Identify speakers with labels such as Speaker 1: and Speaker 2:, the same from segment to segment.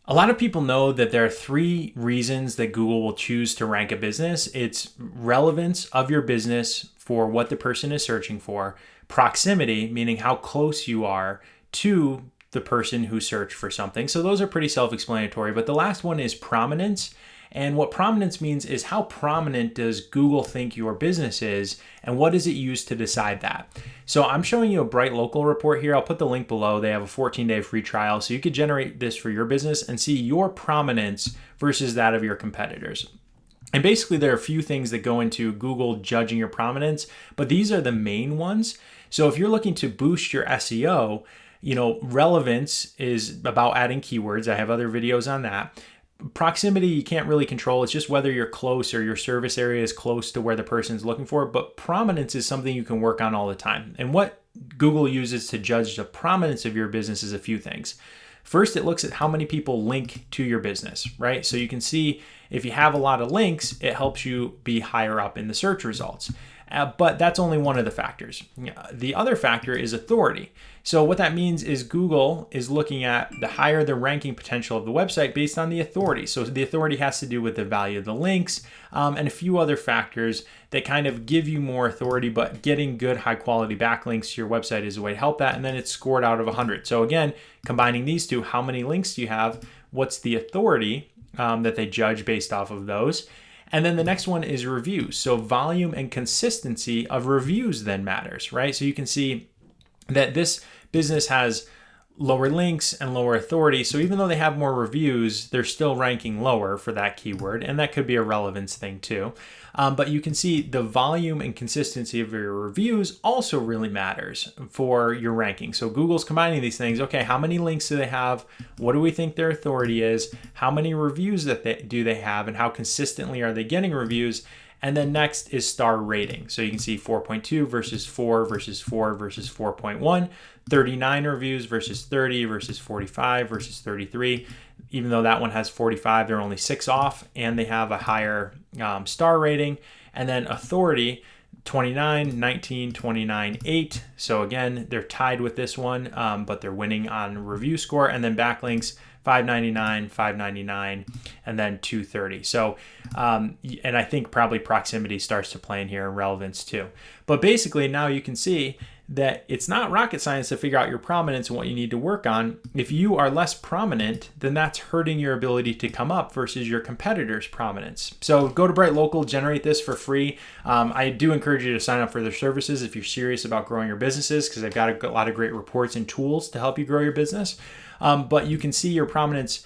Speaker 1: A lot of people know that there are three reasons that Google will choose to rank a business. It's relevance of your business for what the person is searching for, proximity, meaning how close you are to the person who searched for something. So those are pretty self-explanatory, but the last one is prominence. And what prominence means is how prominent does Google think your business is, and what does it use to decide that? So I'm showing you a Bright Local report here. I'll put the link below. They have a 14-day free trial, so you could generate this for your business and see your prominence versus that of your competitors. And basically, there are a few things that go into Google judging your prominence, but these are the main ones. So if you're looking to boost your SEO, relevance is about adding keywords. I have other videos on that. Proximity, you can't really control. It's just whether you're close or your service area is close to where the person's looking for. But prominence is something you can work on all the time. And what Google uses to judge the prominence of your business is a few things. First, it looks at how many people link to your business, right? So you can see if you have a lot of links, it helps you be higher up in the search results. But that's only one of the factors. The other factor is authority. So what that means is Google is looking at the higher the ranking potential of the website based on the authority. So the authority has to do with the value of the links and a few other factors that kind of give you more authority, but getting good high quality backlinks to your website is a way to help that. And then it's scored out of 100. So again, combining these two, how many links do you have? What's the authority that they judge based off of those? And then the next one is reviews. So volume and consistency of reviews then matters, right? So you can see that this business has lower links and lower authority. So even though they have more reviews, they're still ranking lower for that keyword. And that could be a relevance thing too. But you can see the volume and consistency of your reviews also really matters for your ranking. So Google's combining these things. Okay, how many links do they have? What do we think their authority is? How many reviews do they have? And how consistently are they getting reviews? And then next is star rating. So you can see 4.2 versus 4 versus 4 versus 4.1, 39 reviews versus 30 versus 45 versus 33. Even though that one has 45, they're only 6 off and they have a higher star rating. And then authority, 29, 19, 29, 8. So again, they're tied with this one, but they're winning on review score. And then backlinks, 599, 599, and then 230. So, and I think probably proximity starts to play in here and relevance too. But basically now you can see that it's not rocket science to figure out your prominence and what you need to work on. If you are less prominent, then that's hurting your ability to come up versus your competitors' prominence. So go to Bright Local, generate this for free. I do encourage you to sign up for their services if you're serious about growing your businesses, because they've got a lot of great reports and tools to help you grow your business. But you can see your prominence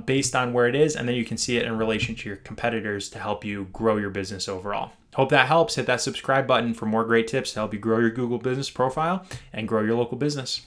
Speaker 1: based on where it is, and then you can see it in relation to your competitors to help you grow your business overall. Hope that helps. Hit that subscribe button for more great tips to help you grow your Google business profile and grow your local business.